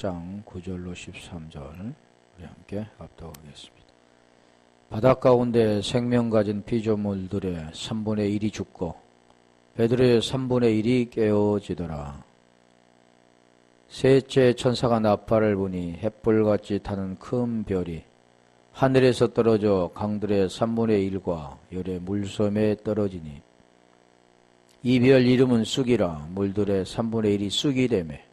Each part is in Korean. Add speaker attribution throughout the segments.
Speaker 1: 장 9절로 13절 우리 함께 합독하겠습니다. 바닷 가운데 생명 가진 피조물들의 3분의 1이 죽고 배들의 3분의 1이 깨어지더라. 셋째 천사가 나팔을 부니 햇불같이 타는 큰 별이 하늘에서 떨어져 강들의 3분의 1과 열의 물섬에 떨어지니 이 별 이름은 쑥이라. 물들의 3분의 1이 쑥이 되매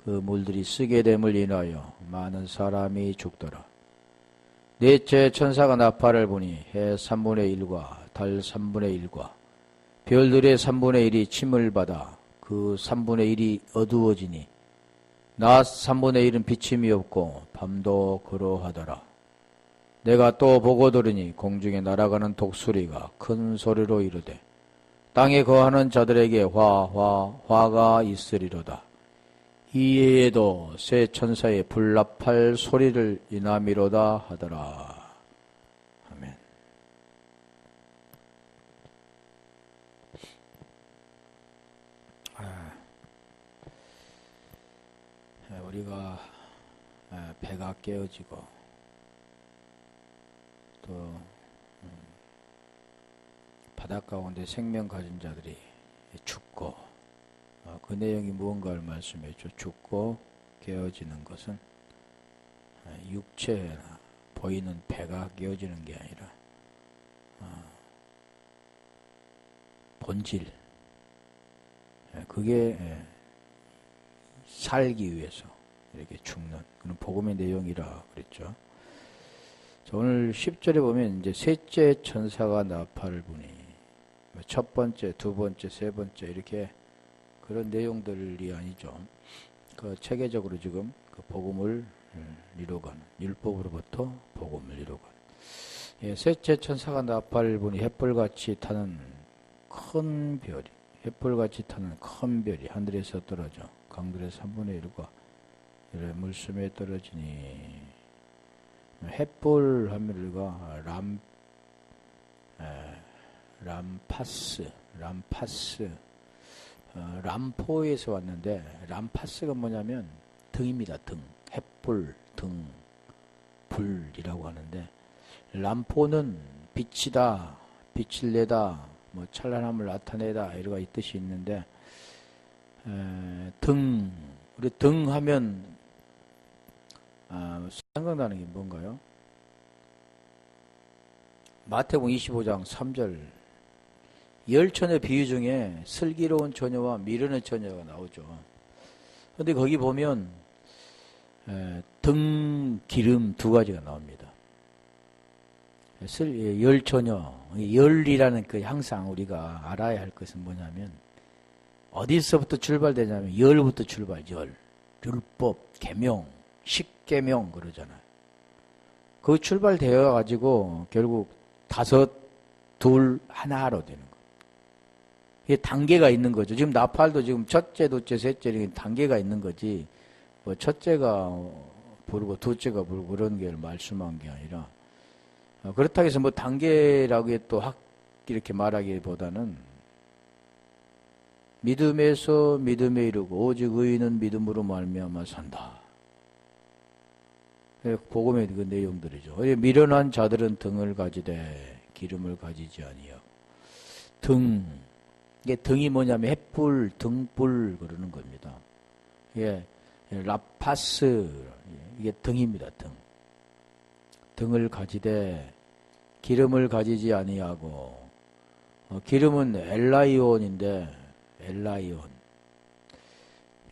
Speaker 1: 그 물들이 쓰게 됨을 인하여 많은 사람이 죽더라. 넷째 천사가 나팔을 부니 해 3분의 1과 달 3분의 1과 별들의 3분의 1이 침을 받아 그 3분의 1이 어두워지니 낮 3분의 1은 비침이 없고 밤도 그러하더라. 내가 또 보고 들으니 공중에 날아가는 독수리가 큰 소리로 이르되 땅에 거하는 자들에게 화가 있으리로다. 이에도 새 천사의 불납할 소리를 인함이로다 하더라. 아멘. 우리가 배가 깨어지고 또 바닷 가운데 생명 가진 자들이 죽고 그 내용이 무언가를 말씀해줘. 죽고 깨어지는 것은 육체나 보이는 배가 깨어지는 게 아니라 본질, 그게 살기 위해서 이렇게 죽는 그런 복음의 내용이라 그랬죠. 오늘 10절에 보면 이제 셋째 천사가 나팔을 부니 첫 번째, 두 번째, 세 번째 이렇게 그런 내용들이 아니죠. 그 체계적으로 지금 그 복음을 이루어가는, 율법으로부터 복음을 이루어가는. 예, 셋째 천사가 나팔을 부니 햇불같이 타는 큰 별이, 햇불같이 타는 큰 별이 하늘에서 떨어져 강들의 3분의 1과 물섬에 떨어지니, 햇불 하면 우리가 람파스, 람포에서 왔는데 람파스가 뭐냐면 등입니다. 등, 햇불, 등, 불이라고 하는데 람포는 빛이다, 빛을 내다, 뭐 찬란함을 나타내다 이런 이 뜻이 있는데 등, 우리 등 하면 생각나는 게 뭔가요? 마태복음 25장 3절 열처녀 비유 중에 슬기로운 처녀와 미련한 처녀가 나오죠. 그런데 거기 보면 등, 기름 두 가지가 나옵니다. 열처녀, 열이라는 그 항상 우리가 알아야 할 것은 뭐냐면 어디서부터 출발되냐면 열부터 출발, 율법, 계명, 십계명 그러잖아요. 그 출발되어 가지고 결국 다섯, 둘, 하나로 되는 거예요. 이게 단계가 있는 거죠. 지금 나팔도 지금 첫째, 둘째, 셋째 이렇게 단계가 있는 거지. 뭐 첫째가 부르고 둘째가 부르고 그런 게 말씀한 게 아니라 그렇다고 해서 뭐 단계라고 또 이렇게 말하기보다는 믿음에서 믿음에 이르고 오직 의인은 믿음으로 말미암아 산다. 복음의 그 내용들이죠. 미련한 자들은 등을 가지되 기름을 가지지 아니하고. 등, 이게 등이 뭐냐면 햇불, 등불 그러는 겁니다. 예, 라파스, 이게 등입니다. 등. 등을 가지되 기름을 가지지 아니하고. 기름은 엘라이온인데 엘라이온,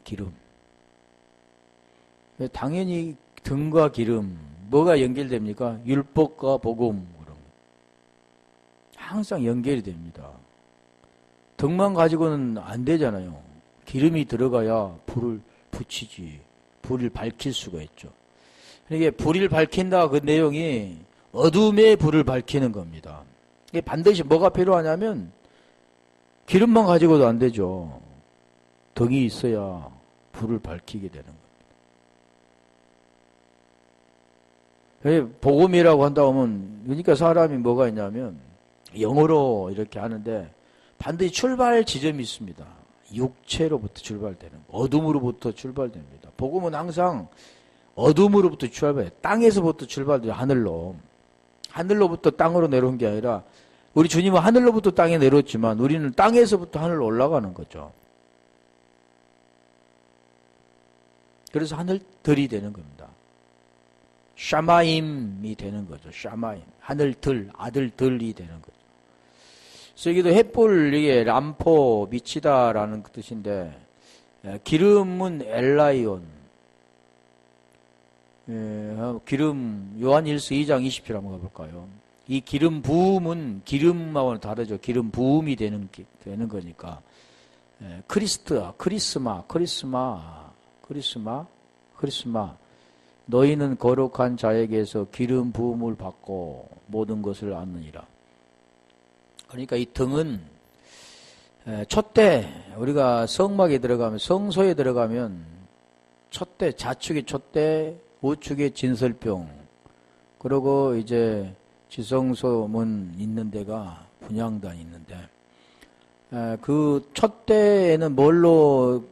Speaker 1: 기름. 당연히 등과 기름 뭐가 연결됩니까? 율법과 복음 그런 거. 항상 연결이 됩니다. 등만 가지고는 안 되잖아요. 기름이 들어가야 불을 붙이지, 불을 밝힐 수가 있죠. 이게 불을 밝힌다 그 내용이 어둠의 불을 밝히는 겁니다. 이게 반드시 뭐가 필요하냐면 기름만 가지고도 안 되죠. 등이 있어야 불을 밝히게 되는 겁니다. 복음이라고 한다 하면, 그러니까 사람이 뭐가 있냐면, 영어로 이렇게 하는데, 반드시 출발 지점이 있습니다. 육체로부터 출발되는 거예요. 어둠으로부터 출발됩니다. 복음은 항상 어둠으로부터 출발해요. 땅에서부터 출발돼요. 하늘로. 하늘로부터 땅으로 내려온 게 아니라 우리 주님은 하늘로부터 땅에 내려왔지만 우리는 땅에서부터 하늘로 올라가는 거죠. 그래서 하늘들이 되는 겁니다. 샤마임이 되는 거죠. 샤마임. 하늘들, 아들들이 되는 거죠. 그래서 여기도 햇불, 이게 람포, 미치다라는 뜻인데, 기름은 엘라이온. 기름, 요한일서 2장 20절 한번 가볼까요? 이 기름 부음은 기름하고는 다르죠. 기름 부음이 되는 거니까. 크리스마. 너희는 거룩한 자에게서 기름 부음을 받고 모든 것을 아느니라. 그러니까 이 등은 촛대, 우리가 성막에 들어가면, 성소에 들어가면 촛대, 좌측에 촛대, 우측에 진설병, 그리고 이제 지성소문 있는 데가 분향단 있는데, 그 촛대에는 뭘로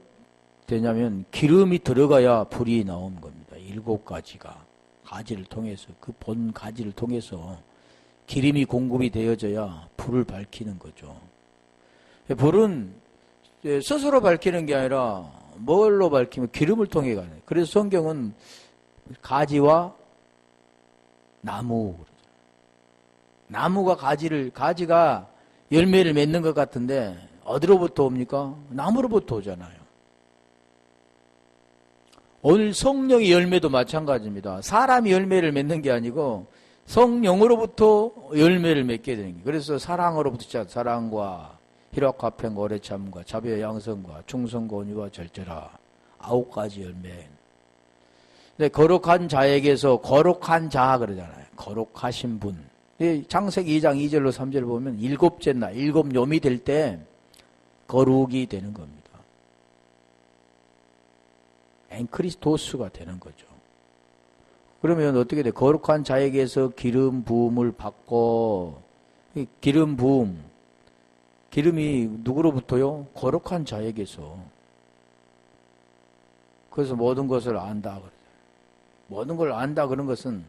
Speaker 1: 되냐면 기름이 들어가야 불이 나오는 겁니다. 7가지가 가지를 통해서, 그 본 가지를 통해서 기름이 공급이 되어져야 불을 밝히는 거죠. 불은 스스로 밝히는 게 아니라 뭘로 밝히면 기름을 통해 가는 거예요. 그래서 성경은 가지와 나무, 나무가 가지가 열매를 맺는 것 같은데 어디로부터 옵니까? 나무로부터 오잖아요. 오늘 성령의 열매도 마찬가지입니다. 사람이 열매를 맺는 게 아니고 성령으로부터 열매를 맺게 되는 거예요. 그래서 사랑으로부터 시작, 사랑과 희락과 평과 오래 참과 자비와 양성과 충성과 온유와 절제라. 9가지 열매. 근데 거룩한 자에게서 거룩한 자 그러잖아요. 거룩하신 분. 창세기 2장 2절로 3절을 보면 7째 날, 7똠이 될 때 거룩이 되는 겁니다. 엔크리스토스가 되는 거죠. 그러면 어떻게 돼? 거룩한 자에게서 기름 부음을 받고, 기름 부음, 기름이 누구로부터요? 거룩한 자에게서. 그래서 모든 것을 안다. 모든 걸 안다 그런 것은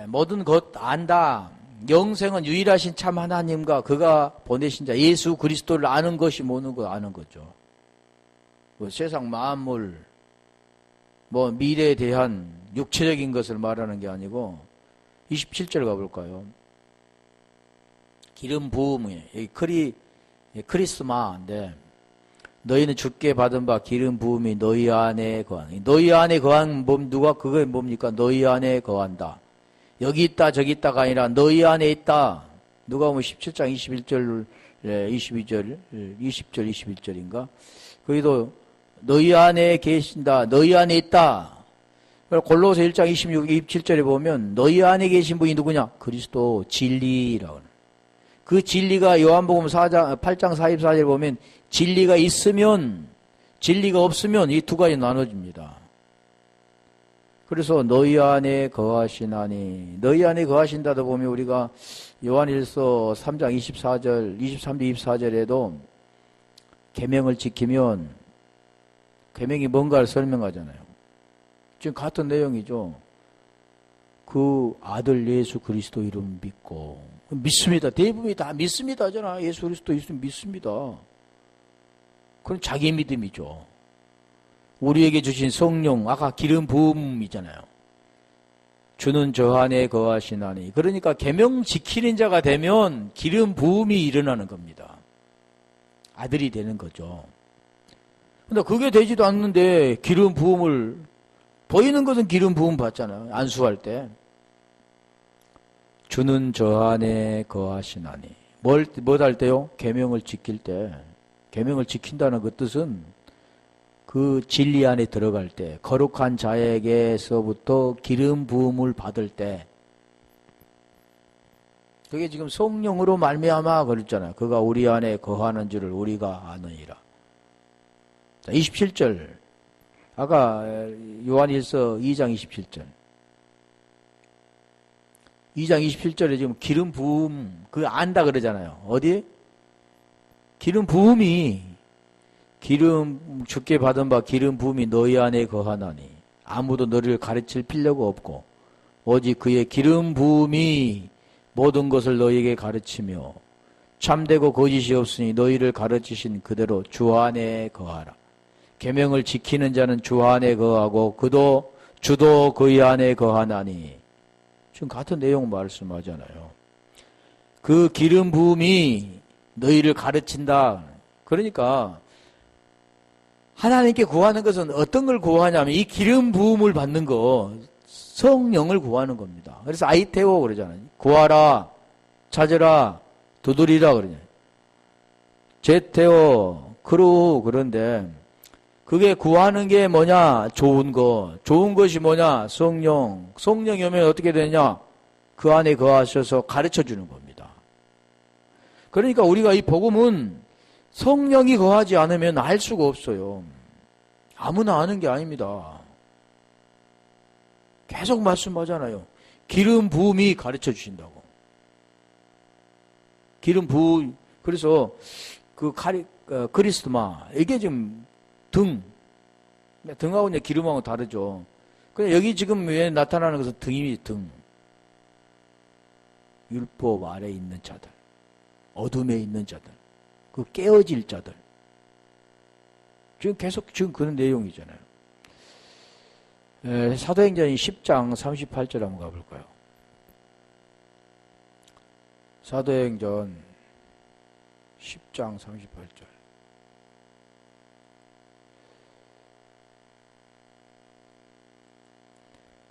Speaker 1: 모든 것 안다. 영생은 유일하신 참 하나님과 그가 보내신 자 예수 그리스도를 아는 것이 모든 걸 아는 거죠. 뭐 세상 만물, 뭐 미래에 대한 육체적인 것을 말하는 게 아니고 27절 가볼까요? 기름 부음이 크리스마인데 너희는 주께 받은 바 기름 부음이 너희 안에 거한. 너희 안에 거한 누가 그게 뭡니까? 너희 안에 거한다. 여기 있다 저기 있다가 아니라 너희 안에 있다. 누가 보면 17장 21절 22절 20절 21절인가? 거기도 너희 안에 계신다. 너희 안에 있다. 골로새 1장 26, 27절에 보면 너희 안에 계신 분이 누구냐? 그리스도 진리라고 하는. 그 진리가 요한복음 8장 44절에 보면 진리가 있으면 진리가 없으면 이 두 가지 나눠집니다. 그래서 너희 안에 거하시나니 너희 안에 거하신다도 보면 우리가 요한일서 3장 23절 24절에도 계명을 지키면 계명이 뭔가를 설명하잖아요. 지금 같은 내용이죠. 그 아들 예수 그리스도 이름 믿고 믿습니다. 대부분이 다 믿습니다 하잖아. 예수 그리스도 있으면 믿습니다. 그건 자기 믿음이죠. 우리에게 주신 성령, 아까 기름 부음이잖아요. 주는 저 안에 거하시나니. 그러니까 계명 지키는 자가 되면 기름 부음이 일어나는 겁니다. 아들이 되는 거죠. 근데 그게 되지도 않는데 기름 부음을 보이는 것은 기름 부음 받잖아요. 안수할 때. 주는 저 안에 거하시나니. 뭘 할 때요? 계명을 지킬 때. 계명을 지킨다는 그 뜻은 그 진리 안에 들어갈 때, 거룩한 자에게서부터 기름 부음을 받을 때, 그게 지금 성령으로 말미암아 그랬잖아요. 그가 우리 안에 거하는 줄을 우리가 아느니라. 자, 27절. 아까 요한일서 2장 27절. 2장 27절에 지금 기름 부음, 그거 안다 그러잖아요. 어디? 기름 부음이 기름 주께 받은 바 기름 부음이 너희 안에 거하나니 아무도 너를 가르칠 필요가 없고 오직 그의 기름 부음이 모든 것을 너희에게 가르치며 참되고 거짓이 없으니 너희를 가르치신 그대로 주 안에 거하라. 계명을 지키는 자는 주 안에 거하고 주도 그의 안에 거하나니. 지금 같은 내용 말씀하잖아요. 그 기름 부음이 너희를 가르친다. 그러니까 하나님께 구하는 것은 어떤 걸 구하냐면 이 기름 부음을 받는 거, 성령을 구하는 겁니다. 그래서 아이테오 그러잖아요. 구하라, 찾으라, 두드리라 그러잖아요. 제테오, 크루 그런데 그게 구하는 게 뭐냐? 좋은 것. 좋은 것이 뭐냐? 성령. 성령이 오면 어떻게 되냐? 그 안에 거하셔서 가르쳐 주는 겁니다. 그러니까 우리가 이 복음은 성령이 거하지 않으면 알 수가 없어요. 아무나 아는 게 아닙니다. 계속 말씀하잖아요. 기름 부음이 가르쳐 주신다고. 기름 부음, 그래서 그리스도마, 이게 지금 등하고 이제 기름하고 다르죠. 근데 여기 지금 왜 나타나는 것은 등이 등. 율법 아래에 있는 자들, 어둠에 있는 자들, 그 깨어질 자들. 지금 계속 지금 그런 내용이잖아요. 사도행전 10장 38절 한번 가볼까요? 사도행전 10장 38절.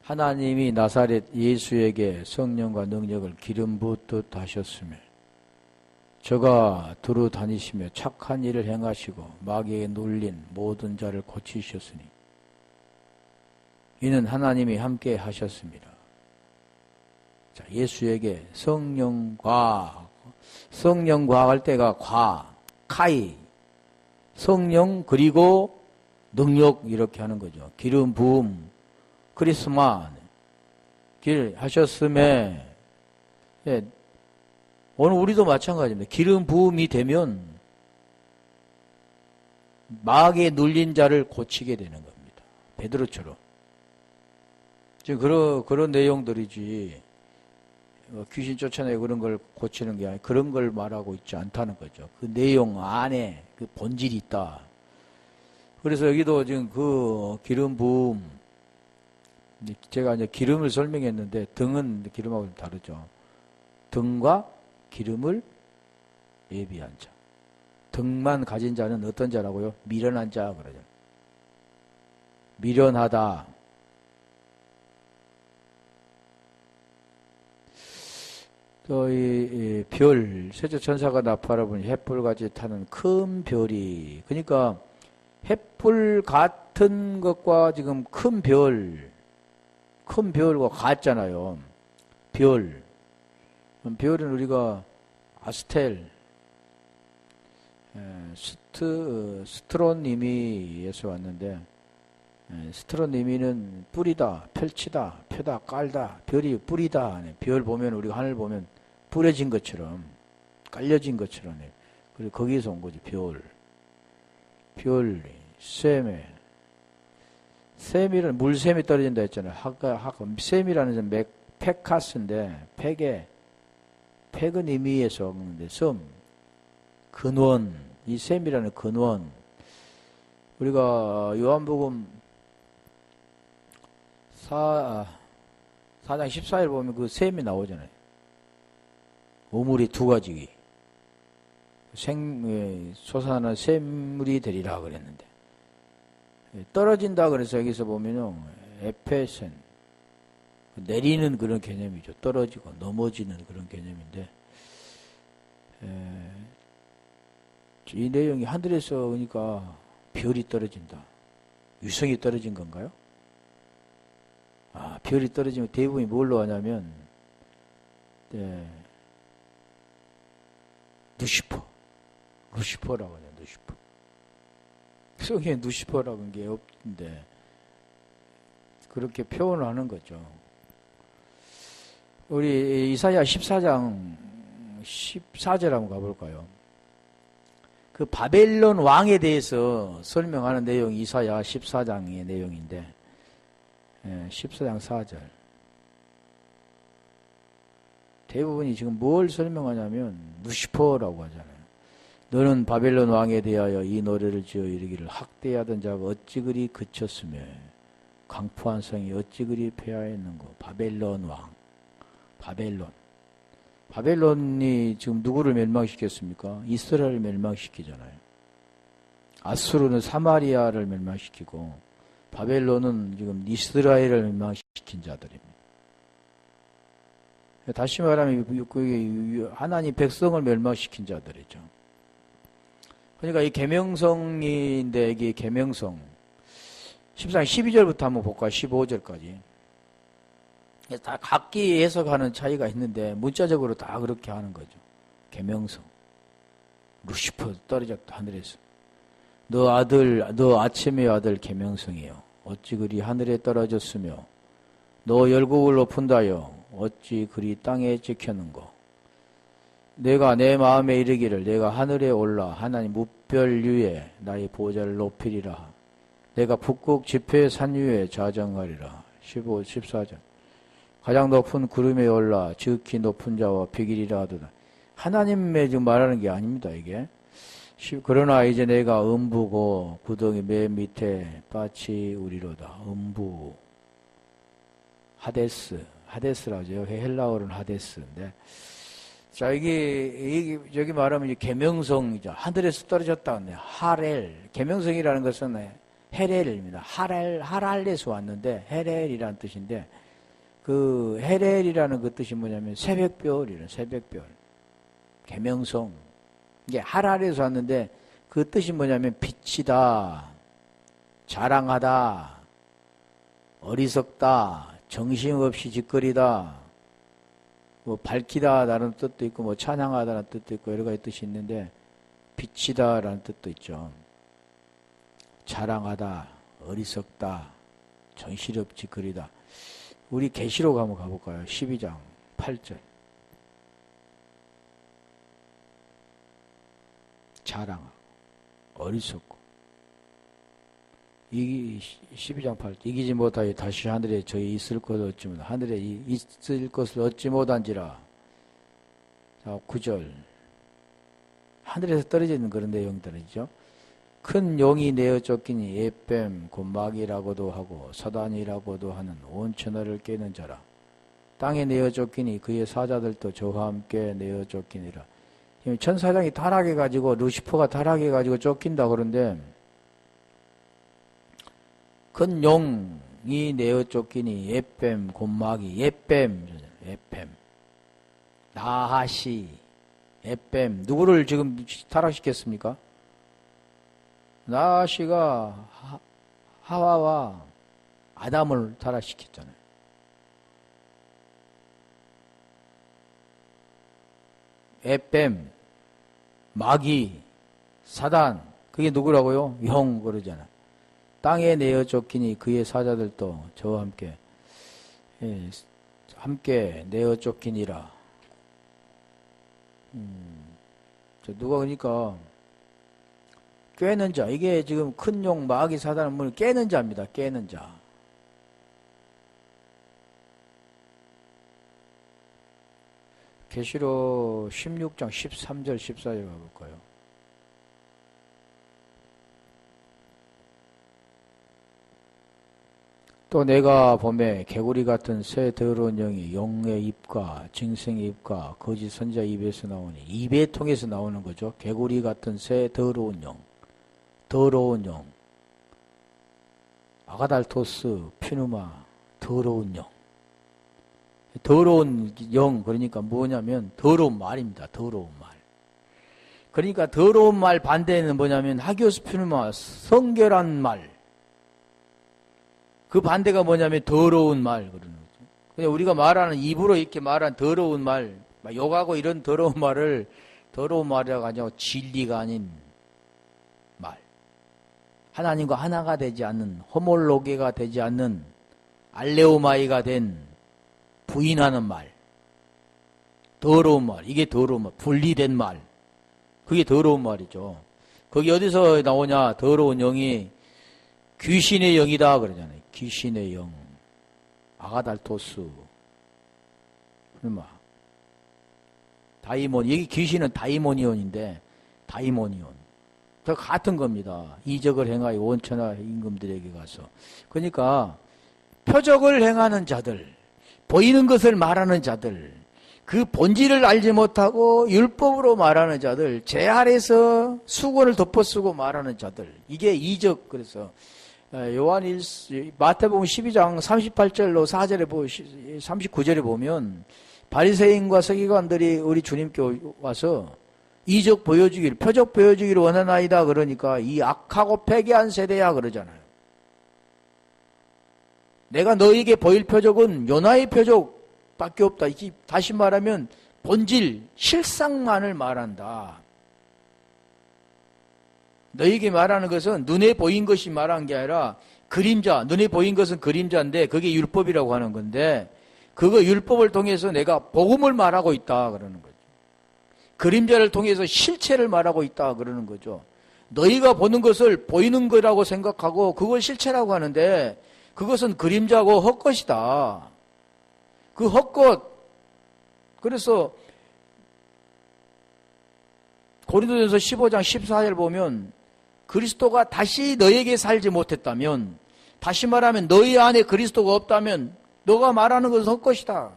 Speaker 1: 하나님이 나사렛 예수에게 성령과 능력을 기름 붓듯 하셨으며 저가 두루 다니시며 착한 일을 행하시고 마귀에 눌린 모든 자를 고치셨으니 이는 하나님이 함께 하셨습니다. 자, 예수에게 성령과 할 때가 카이, 성령 그리고 능력 이렇게 하는 거죠. 기름 부음, 크리스마 길 하셨음에, 예, 오늘 우리도 마찬가지입니다. 기름 부음이 되면 마귀에 눌린 자를 고치게 되는 겁니다. 베드로처럼. 지금 그런 내용들이지, 귀신 쫓아내고 그런 걸 고치는 게 아니라 그런 걸 말하고 있지 않다는 거죠. 그 내용 안에 그 본질이 있다. 그래서 여기도 지금 그 기름 부음, 제가 이제 기름을 설명했는데 등은 기름하고 좀 다르죠. 등과 기름을 예비한 자. 등만 가진 자는 어떤 자라고요? 미련한 자 그러죠. 미련하다. 또 이 별, 세조 천사가 나팔아보니 햇불같이 타는 큰 별이, 그러니까 햇불 같은 것과 지금 큰 별과 같잖아요. 별은 우리가 아스텔, 스트로니미에서 왔는데, 스트로니미는 뿌리다, 펼치다, 펴다, 깔다, 별이 뿌리다. 별 보면, 우리가 하늘 보면 뿌려진 것처럼, 깔려진 것처럼. 그리고 거기에서 온 거지, 별. 셈이라는, 물샘이 떨어진다 했잖아요. 셈이라는 건 페카스인데, 팩은 의미에서 없는데, 근원, 이 셈이라는 근원. 우리가 요한복음 4장 14일 보면 그 셈이 나오잖아요. 우물이 두 가지. 솟아나는 샘물이 되리라 그랬는데. 떨어진다 그래서 여기서 보면은 에페센. 내리는 그런 개념이죠. 떨어지고 넘어지는 그런 개념인데. 이 내용이 하늘에서 그러니까 별이 떨어진다. 유성이 떨어진 건가요? 별이 떨어지면 대부분이 뭘로 하냐면, 루시퍼라고 하죠, 루시퍼. 성경에 루시퍼라고 하는 게 없는데, 그렇게 표현을 하는 거죠. 우리 이사야 14장 14절 한번 가볼까요? 그 바벨론 왕에 대해서 설명하는 내용이 이사야 14장의 내용인데, 14장 4절. 대부분이 지금 뭘 설명하냐면 루시퍼라고 하잖아요. 너는 바벨론 왕에 대하여 이 노래를 지어 이르기를 학대하던 자가 어찌 그리 그쳤으며 강포한 성이 어찌 그리 폐하였는고. 바벨론 왕. 바벨론이 지금 누구를 멸망시켰습니까? 이스라엘을 멸망시키잖아요. 아수르는 사마리아를 멸망시키고 바벨론은 지금 이스라엘을 멸망시킨 자들입니다. 다시 말하면 하나님 백성을 멸망시킨 자들이죠. 그러니까 이 계명성인데, 이게 계명성 14장 12절부터 한번 볼까요? 15절까지. 다 각기 해석하는 차이가 있는데 문자적으로 다 그렇게 하는 거죠. 계명성. 루시퍼 떨어졌다 하늘에서. 너 아침의 아들 계명성이요. 어찌 그리 하늘에 떨어졌으며 너 열국을 높은다여 어찌 그리 땅에 찍혔는고. 내가 내 마음에 이르기를 내가 하늘에 올라 하나님 무별 위에 나의 보좌를 높이리라. 내가 북극 지폐 산 위에 좌정하리라. 15, 14절. 가장 높은 구름에 올라 지극히 높은 자와 비길이라 하도다. 하나님의 지금 말하는 게 아닙니다, 이게. 그러나 이제 내가 음부고 구덩이 맨 밑에 빠치 우리로다. 음부. 하데스라고 하죠. 헬라어로는 하데스인데. 자, 이게 여기 말하면 계명성이죠. 하늘에서 떨어졌다. 하렐. 계명성이라는 것은 헤렐입니다. 하랄에서 왔는데 헤렐이라는 뜻인데, 그 헤렐이라는 그 뜻이 뭐냐면 새벽별이라는 새벽별. 계명성. 이게 하랄에서 왔는데 그 뜻이 뭐냐면 빛이다, 자랑하다, 어리석다, 정신없이 짓거리다, 뭐 밝히다 라는 뜻도 있고 뭐 찬양하다라는 뜻도 있고 여러 가지 뜻이 있는데, 빛이다 라는 뜻도 있죠. 자랑하다, 어리석다, 정신없이 짓거리다. 우리 계시록 한번 가볼까요? 12장 8절. 자랑, 어리석고. 12장 8절. 이기지 못하여 다시 하늘에 저희 있을 것을 얻지 못한, 하늘에 있을 것을 얻지 못한지라. 자, 9절. 하늘에서 떨어지는 그런 내용들이죠. 큰 용이 내어 쫓기니 에뱀, 곧 마귀라고도 하고 사단이라고도 하는 온 천하를 깨는 자라. 땅에 내어 쫓기니 그의 사자들도 저와 함께 내어 쫓기니라. 천사장이 타락해가지고 루시퍼가 타락해가지고 쫓긴다 그런데, 큰 용이 내어 쫓기니 에뱀, 곧 마귀, 에뱀, 나하시, 에뱀. 누구를 지금 타락시켰습니까? 나하시가 하와와 아담을 타락시켰잖아요. 에뱀, 마귀, 사단, 그게 누구라고요? 형 그러잖아. 땅에 내어 쫓기니 그의 사자들도 저와 함께 내어 쫓기니라. 누가 그러니까 깨는 자, 이게 지금 큰 용, 마귀, 사단은 뭘 깨는 자입니다. 깨는 자. 계시록 16장 13절 14절 가볼까요? 또 내가 보매 개구리 같은 새 더러운 영이 용의 입과 짐승의 입과 거짓 선자 입에서 나오니, 입의 통해서 나오는 거죠. 개구리 같은 새 더러운 영. 아가달토스, 피누마, 더러운 영. 더러운 영, 그러니까 뭐냐면 더러운 말입니다. 더러운 말. 그러니까 더러운 말 반대는 뭐냐면 하기오스 피누마, 성결한 말. 그 반대가 뭐냐면 더러운 말 그러는 거죠. 그냥 우리가 말하는, 입으로 이렇게 말하는 더러운 말, 욕하고 이런 더러운 말을 더러운 말이라고 하냐고, 진리가 아닌 말. 하나님과 하나가 되지 않는, 호몰로게가 되지 않는, 알레오마이가 된 부인하는 말. 더러운 말. 이게 더러운 말. 분리된 말. 그게 더러운 말이죠. 거기 어디서 나오냐? 더러운 영이 귀신의 영이다 그러잖아요. 귀신의 영. 아가달토스. 그러면 다이몬, 여기 귀신은 다이모니온인데, 다이모니온. 다 같은 겁니다. 이적을 행하여 원천하 임금들에게 가서. 그러니까, 표적을 행하는 자들, 보이는 것을 말하는 자들, 그 본질을 알지 못하고 율법으로 말하는 자들, 제 아래서 수건을 덮어쓰고 말하는 자들, 이게 이적. 그래서 마태복음 12장 38절로 4절에 39절에 보면 바리새인과 서기관들이 우리 주님께 와서 이적 보여주기를, 표적 보여주기를 원하나이다 그러니까 이 악하고 패괴한 세대야 그러잖아요. 내가 너에게 보일 표적은 요나의 표적밖에 없다. 다시 말하면 본질, 실상만을 말한다. 너에게 말하는 것은 눈에 보인 것이 말한 게 아니라 그림자, 눈에 보인 것은 그림자인데 그게 율법이라고 하는 건데 그거 율법을 통해서 내가 복음을 말하고 있다 그러는 거죠. 그림자를 통해서 실체를 말하고 있다 그러는 거죠. 너희가 보는 것을 보이는 거라고 생각하고 그걸 실체라고 하는데 그것은 그림자고 헛것이다. 그 헛것. 그래서 고린도전서 15장 14절 보면 그리스도가 다시 너에게 살지 못했다면, 다시 말하면 너희 안에 그리스도가 없다면 너가 말하는 것은 헛것이다.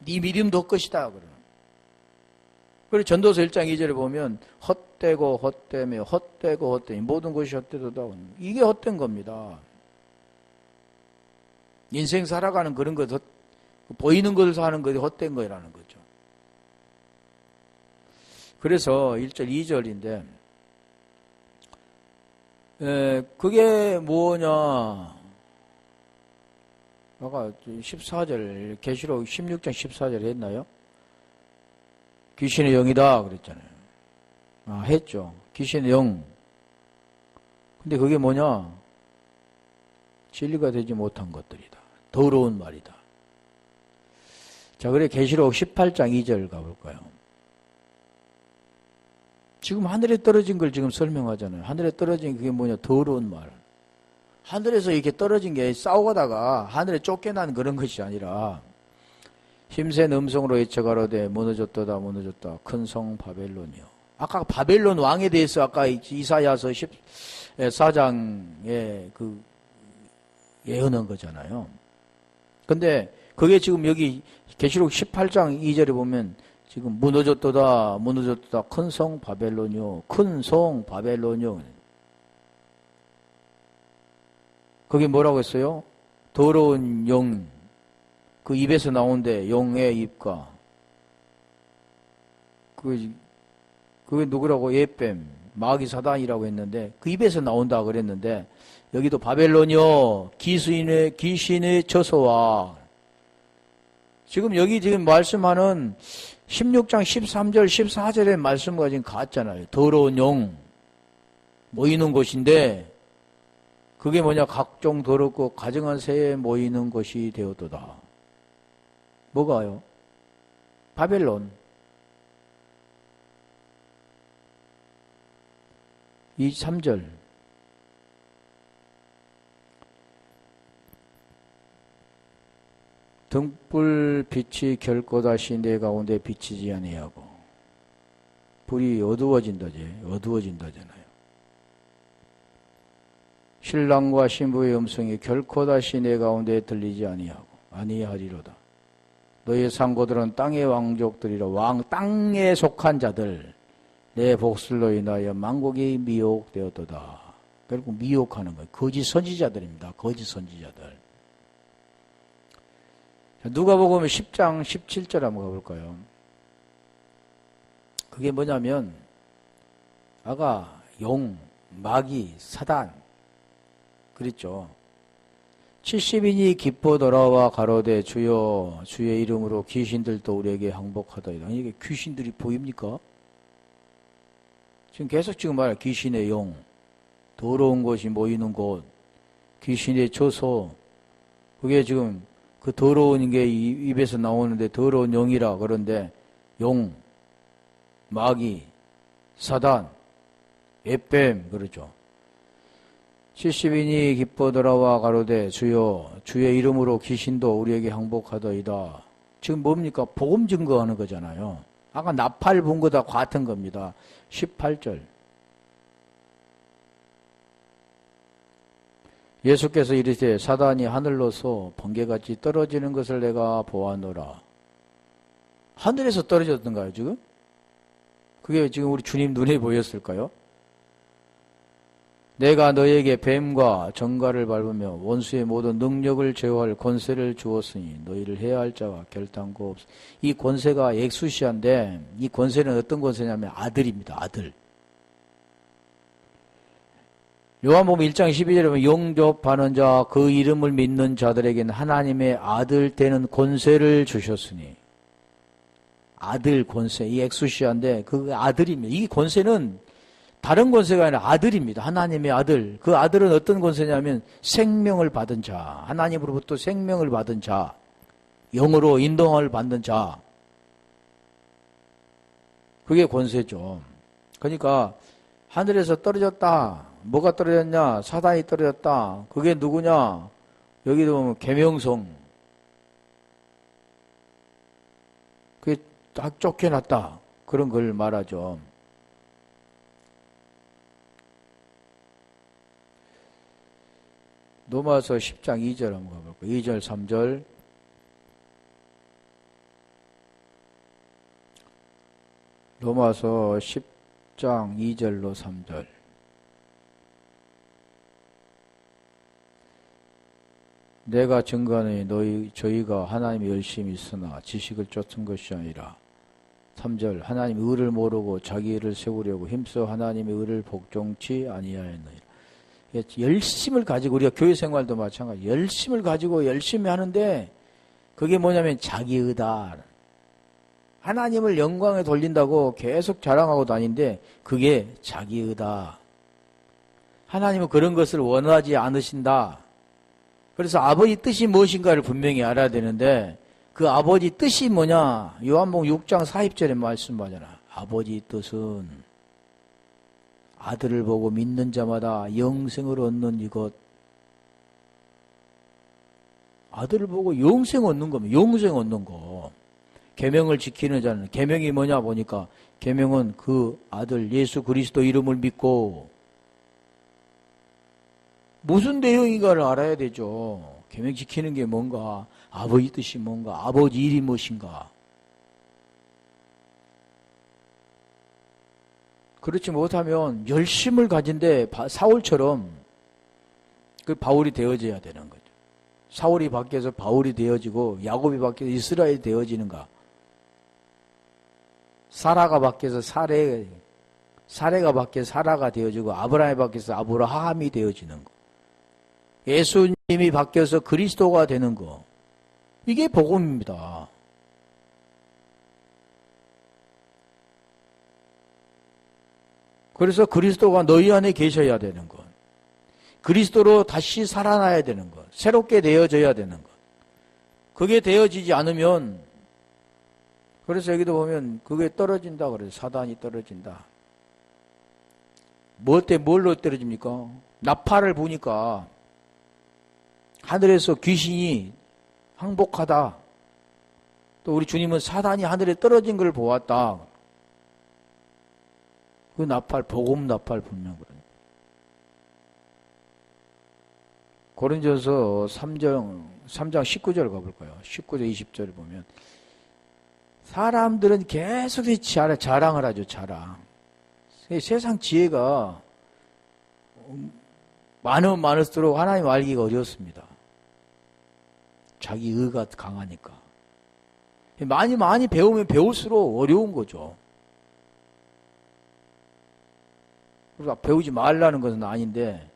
Speaker 1: 네 믿음도 헛것이다. 그리고 전도서 1장 2절에 보면 헛되고 헛되며 헛되고 헛되니 모든 것이 헛되도다. 이게 헛된 겁니다. 인생 살아가는 그런 것, 보이는 것을 사는 것이 헛된 거라는 거죠. 그래서 1절, 2절인데 그게 뭐냐? 아까 14절, 계시록 16장 14절 했나요? 귀신의 영이다 그랬잖아요. 했죠. 귀신의 영. 근데 그게 뭐냐? 진리가 되지 못한 것들이다. 더러운 말이다. 자, 그래 계시록 18장 2절 가볼까요? 지금 하늘에 떨어진 걸 지금 설명하잖아요. 하늘에 떨어진 그게 뭐냐? 더러운 말. 하늘에서 이렇게 떨어진 게 싸우다가 하늘에 쫓겨난 그런 것이 아니라 힘센 음성으로 외쳐가로되 무너졌도다 무너졌다 큰 성 바벨론이요. 아까 바벨론 왕에 대해서 아까 이사야서 14장에 그 예언한 거잖아요. 근데 그게 지금 여기 계시록 18장 2절에 보면 지금 무너졌도다 무너졌도다 큰 성 바벨론이요. 큰 성 바벨론이요. 거기 뭐라고 했어요? 더러운 영. 그 입에서 나온데 용의 입과 그게 누구라고? 예뱀 마귀 사단이라고 했는데 그 입에서 나온다 그랬는데 여기도 바벨론이요 귀신의 처소와 지금 여기 지금 말씀하는 16장 13절 14절의 말씀과 지금 같잖아요. 더러운 용 모이는 곳인데 그게 뭐냐? 각종 더럽고 가증한 새에 모이는 곳이 되었도다. 뭐가요? 바벨론. 23절. 등불 빛이 결코 다시 내 가운데 비치지 아니하고 불이 어두워진다잖아요. 신랑과 신부의 음성이 결코 다시 내 가운데 들리지 아니하리로다. 너의 상고들은 땅의 왕족들이라 땅에 속한 자들 내 복술로 인하여 만국이 미혹되었도다. 결국 미혹하는 거예요. 거짓 선지자들입니다. 거짓 선지자들. 누가복음 10장 17절 한번 가볼까요? 그게 뭐냐면 아까 용, 마귀, 사단 그랬죠. 70인이 기뻐 돌아와 가로되 주여 주의 이름으로 귀신들도 우리에게 항복하다이다. 이게 귀신들이 보입니까? 지금 계속 지금 말해 귀신의 용, 더러운 것이 모이는 곳, 귀신의 처소. 그게 지금 그 더러운 게 입에서 나오는데 더러운 용이라 그런데 용, 마귀, 사단, 에뱀 그러죠. 70인이 기뻐 돌아와 가로되 주여 주의 이름으로 귀신도 우리에게 항복하더이다. 지금 뭡니까? 복음 증거하는 거잖아요. 아까 나팔 분 거다 같은 겁니다. 18절. 예수께서 이르시되 사단이 하늘로서 번개같이 떨어지는 것을 내가 보았노라. 하늘에서 떨어졌던가요 지금? 그게 지금 우리 주님 눈에 보였을까요? 내가 너에게 뱀과 정갈을 밟으며 원수의 모든 능력을 제어할 권세를 주었으니 너희를 해야 할 자가 결단코 없어. 이 권세가 엑수시아인데 이 권세는 어떤 권세냐면 아들입니다. 아들. 요한복음 1장 12절에 보면 영접하는 자 그 이름을 믿는 자들에게는 하나님의 아들 되는 권세를 주셨으니 아들 권세 이 엑수시아인데 그 아들입니다. 이 권세는 다른 권세가 아니라 아들입니다. 하나님의 아들. 그 아들은 어떤 권세냐면 생명을 받은 자, 하나님으로부터 생명을 받은 자, 영으로 인도함을 받는 자. 그게 권세죠. 그러니까 하늘에서 떨어졌다. 뭐가 떨어졌냐? 사단이 떨어졌다. 그게 누구냐? 여기도 보면 계명성. 그게 딱 쫓겨났다. 그런 걸 말하죠. 로마서 10장 2절 한번 가볼까요? 2절, 3절. 로마서 10장 2절로 3절. 내가 증거하니 저희가 하나님의 열심히 있으나 지식을 쫓은 것이 아니라 3절 하나님의 의를 모르고 자기 의를 세우려고 힘써 하나님의 의를 복종치 아니하였느니라. 열심을 가지고 우리가 교회 생활도 마찬가지 열심을 가지고 열심히 하는데 그게 뭐냐면 자기 의다. 하나님을 영광에 돌린다고 계속 자랑하고 다니는데 그게 자기 의다. 하나님은 그런 것을 원하지 않으신다. 그래서 아버지 뜻이 무엇인가를 분명히 알아야 되는데 그 아버지 뜻이 뭐냐? 요한복음 6장 40절에 말씀하잖아. 아버지 뜻은 아들을 보고 믿는 자마다 영생을 얻는 이것. 아들을 보고 영생 얻는 거면 영생 얻는 거. 계명을 지키는 자는 계명이 뭐냐 보니까 계명은 그 아들 예수 그리스도 이름을 믿고 무슨 내용인가를 알아야 되죠. 계명 지키는 게 뭔가, 아버지 뜻이 뭔가, 아버지 일이 무엇인가. 그렇지 못하면 열심을 가진데 사울처럼 그 바울이 되어져야 되는 거죠. 사울이 밖에서 바울이 되어지고 야곱이 밖에서 이스라엘이 되어지는가. 사라가 밖에서 사레가 밖에서 사라가 되어지고 아브라함이 밖에서 아브라함이 되어지는 거. 예수님이 바뀌어서 그리스도가 되는 거. 이게 복음입니다. 그래서 그리스도가 너희 안에 계셔야 되는 것. 그리스도로 다시 살아나야 되는 것. 새롭게 되어져야 되는 것. 그게 되어지지 않으면 그래서 여기도 보면 그게 떨어진다 그래요. 사단이 떨어진다. 뭘로 떨어집니까? 나팔을 보니까 하늘에서 귀신이 항복하다. 또 우리 주님은 사단이 하늘에 떨어진 걸 보았다. 그 나팔, 복음 나팔 분명 그러네. 고린도서 3장 19절 가볼까요? 19절 20절을 보면 사람들은 계속 자랑을 하죠. 자랑. 세상 지혜가 많으면 많을수록 하나님 알기가 어렵습니다. 자기 의가 강하니까. 많이 배우면 배울수록 어려운 거죠. 그러니까 배우지 말라는 것은 아닌데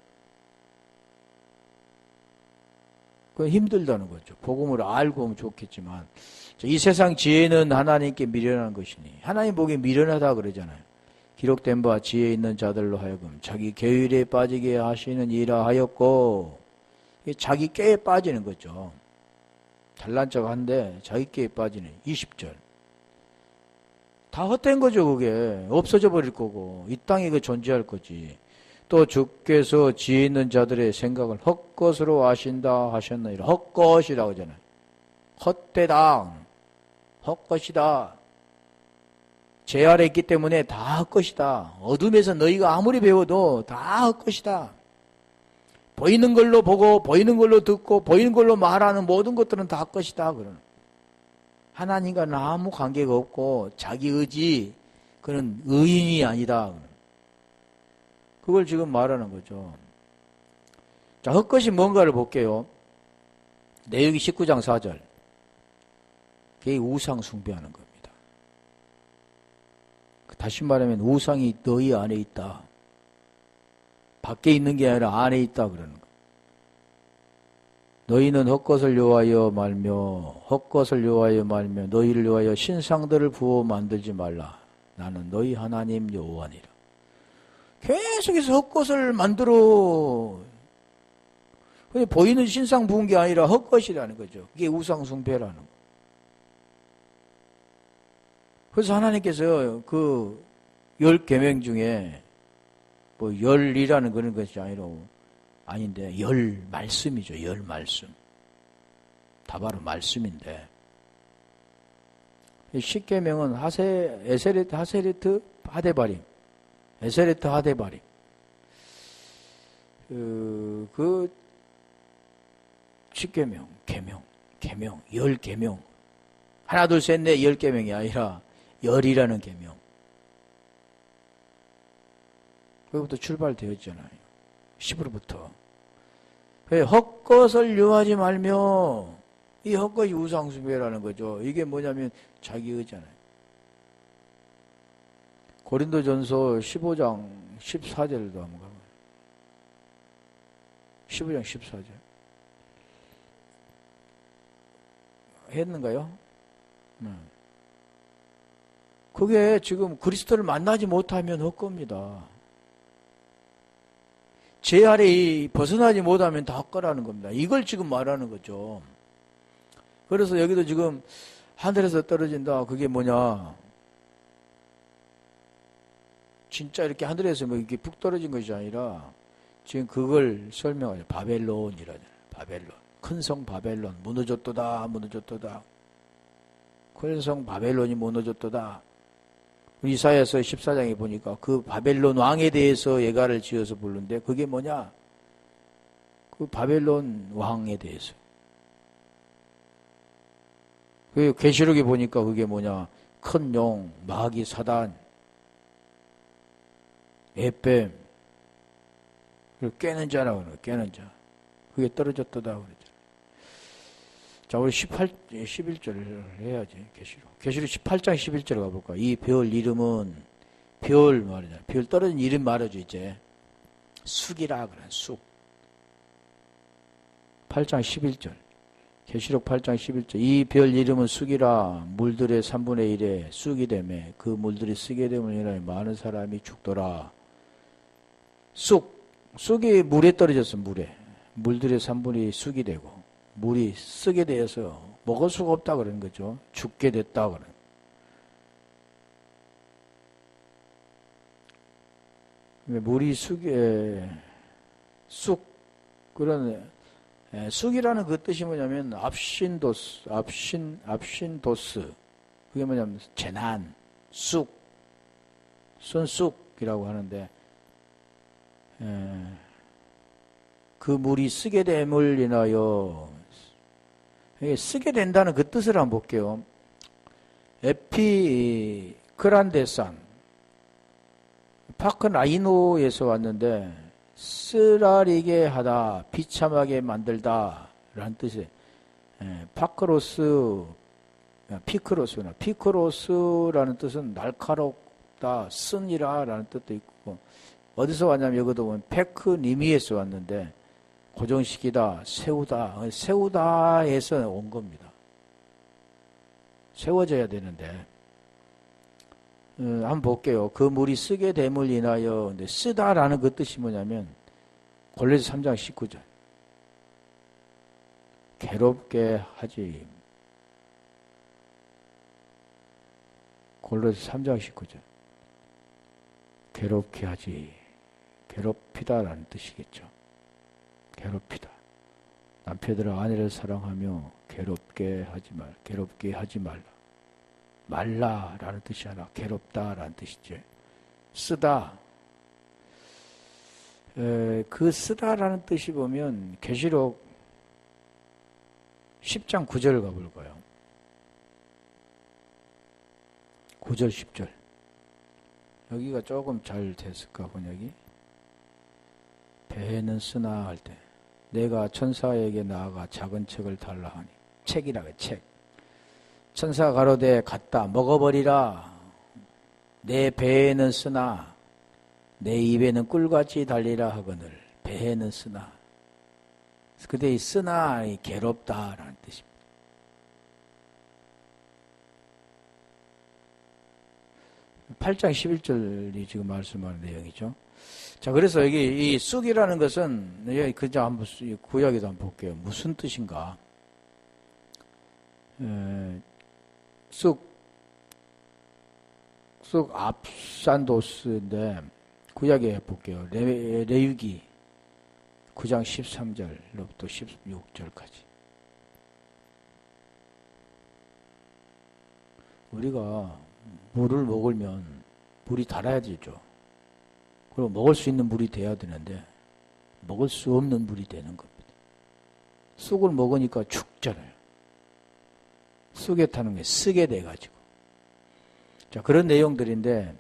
Speaker 1: 그건 힘들다는 거죠. 복음을 알고 하면 좋겠지만 이 세상 지혜는 하나님께 미련한 것이니 하나님 보기에 미련하다 그러잖아요. 기록된 바 지혜 있는 자들로 하여금 자기 계율에 빠지게 하시는 이라 하였고 자기 깨에 빠지는 거죠. 잘난 척 한데 자기 깨에 빠지네. 20절 다 헛된 거죠, 그게. 없어져 버릴 거고, 이 땅에 그 존재할 거지. 또 주께서 지혜 있는 자들의 생각을 헛것으로 아신다 하셨나이라. 헛것이라고 하잖아요. 헛되다. 헛것이다. 죄 아래 있기 때문에 다 헛것이다. 어둠에서 너희가 아무리 배워도 다 헛것이다. 보이는 걸로 보고 보이는 걸로 듣고 보이는 걸로 말하는 모든 것들은 다 헛것이다. 그러는. 하나님과는 아무 관계가 없고 자기 의지, 그는 의인이 아니다. 그걸 지금 말하는 거죠. 자, 헛것이 뭔가를 볼게요. 내용이 19장 4절. 그게 우상 숭배하는 겁니다. 다시 말하면 우상이 너희 안에 있다. 밖에 있는 게 아니라 안에 있다 그러는 거. 너희는 헛것을 요하여 말며 헛것을 요하여 말며 너희를 요하여 신상들을 부어 만들지 말라. 나는 너희 하나님 여호와니라. 계속해서 헛것을 만들어. 근데 보이는 신상 부은 게 아니라 헛것이라는 거죠. 그게 우상 숭배라는 거. 그래서 하나님께서 그 10계명 중에 뭐 열이라는 그런 것이 아닌데 열 말씀이죠. 열 말씀. 다 바로 말씀인데 10계명은 에세레트 하세레트 하데바림. 에세레트 하데바림. 그 10계명, 계명, 10계명. 하나, 둘, 셋, 넷, 10계명이 아니라 열이라는 계명. 거기부터 출발되었잖아요. 10으로부터. 헛것을 요하지 말며, 이 헛것이 우상숭배라는 거죠. 이게 뭐냐면 자기 의잖아요. 고린도전서 15장 14절도 한번 가봐요. 15장 14절. 했는가요? 그게 지금 그리스도를 만나지 못하면 헛겁니다. 죄 아래 벗어나지 못하면 다 헛거라는 겁니다. 이걸 지금 말하는 거죠. 그래서 여기도 지금 하늘에서 떨어진다. 그게 뭐냐? 진짜 이렇게 하늘에서 뭐 이렇게 푹 떨어진 것이 아니라 지금 그걸 설명하죠. 바벨론이라잖아요. 바벨론. 큰 성 바벨론. 무너졌도다. 무너졌도다. 큰 성 바벨론이 무너졌도다. 이사야서 14장에 보니까 그 바벨론 왕에 대해서 예가를 지어서 부르는데 그게 뭐냐? 그 바벨론 왕에 대해서. 그 계시록에 보니까 그게 뭐냐? 큰 용, 마귀, 사단, 에뱀, 깨는 자라고 그래요. 깨는 자. 그게 떨어졌도다 그랬죠. 자, 우리 11절을 해야지, 계시록. 계시록 18장 11절 가볼까? 이 별 이름은, 별 말이잖아. 별 떨어진 이름 말하죠, 이제. 쑥이라 그래, 쑥. 8장 11절. 계시록 8장 11절. 이 별 이름은 쑥이라 물들의 3분의 1에 쑥이 되매 그 물들이 쓰게 되면 인하여 많은 사람이 죽더라. 쑥이 물에 떨어졌어, 물에. 물들의 3분의 1이 쑥이 되고. 물이 쓰게 되어서 먹을 수가 없다 그러는 거죠. 죽게 됐다 그러는. 물이 그런 쑥이라는 그 뜻이 뭐냐면 압신도스. 그게 뭐냐면 재난, 쑥이라고 하는데 그 물이 쓰게 됨을 인하여 쓰게 된다는 그 뜻을 한번 볼게요. 에피크란데산 파크라이노에서 왔는데 쓰라리게 하다, 비참하게 만들다 라는 뜻이에요. 피크로스라는 뜻은 날카롭다, 쓴이라 라는 뜻도 있고, 어디서 왔냐면 여기도 보면 페크니미에서 왔는데 고정시키다, 세우다에서 온 겁니다. 세워져야 되는데 한번 볼게요. 그 물이 쓰게 됨을 인하여. 근데 쓰다라는 그 뜻이 뭐냐면 골로새 3장 19절 괴롭게 하지. 골로새 3장 19절. 괴롭게 하지. 괴롭히다라는 뜻이겠죠. 괴롭히다. 남편들아 아내를 사랑하며 괴롭게 하지 말라. 말라라는 뜻이 아니라 괴롭다라는 뜻이죠. 쓰다. 그 쓰다라는 뜻이 보면 계시록 10장 9절 가볼까요? 9절 10절. 여기가 조금 잘 됐을까 번역이? 배는 쓰나 할 때 내가 천사에게 나아가 작은 책을 달라 하니 책이라고 책. 천사가 가로되 갖다 먹어버리라. 내 배에는 쓰나 내 입에는 꿀같이 달리라 하거늘. 배에는 쓰나. 그때 이 쓰나 이 괴롭다라는 뜻입니다. (8장 11절이) 지금 말씀하는 내용이죠. 자, 그래서 여기 이 쑥이라는 것은 그저 한번 구약에도 한번 볼게요. 무슨 뜻인가? 쑥 압산도스인데 구약에 볼게요. 레위기 9장 13절로부터 16절까지. 우리가 물을 먹으면 물이 달아야 되죠. 그리고 먹을 수 있는 물이 돼야 되는데 먹을 수 없는 물이 되는 겁니다. 쑥을 먹으니까 죽잖아요. 쑥에 타는 게 쓰게 돼가지고. 자, 그런 내용들인데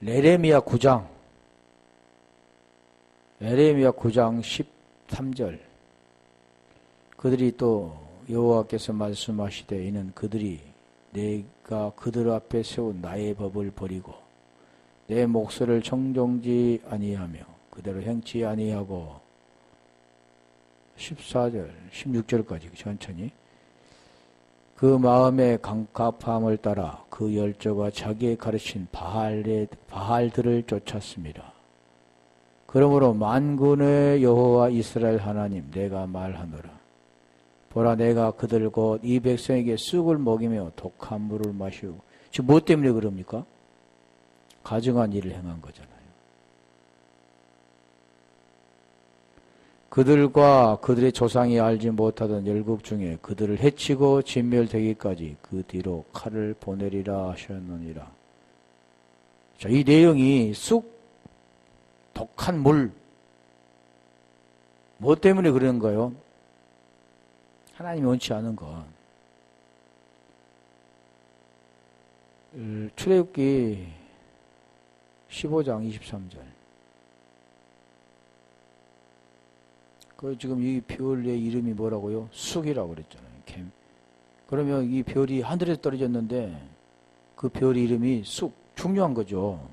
Speaker 1: 예레미야 9장 13절. 그들이 또 여호와께서 말씀하시되 이는 그들이 내가 그들 앞에 세운 나의 법을 버리고 내 목소리를 청종지 아니하며 그대로 행치 아니하고 14절 16절까지 천천히 그 마음의 강갑함을 따라 그 열조가 자기의 가르친 바알들을 쫓았습니다. 그러므로 만군의 여호와 이스라엘 하나님 내가 말하노라. 보라 내가 그들 곧 이 백성에게 쑥을 먹이며 독한 물을 마시고. 지금 뭐 때문에 그럽니까? 가증한 일을 행한 거잖아요. 그들과 그들의 조상이 알지 못하던 열국 중에 그들을 해치고 진멸되기까지 그 뒤로 칼을 보내리라 하셨느니라. 자, 이 내용이 쑥 독한 물. 뭐 때문에 그런가요? 하나님이 원치 않은 것. 출애굽기 15장 23절. 그 지금 이 별의 이름이 뭐라고요? 쑥이라고 그랬잖아요. 그러면 이 별이 하늘에서 떨어졌는데 그 별 이름이 쑥. 중요한 거죠.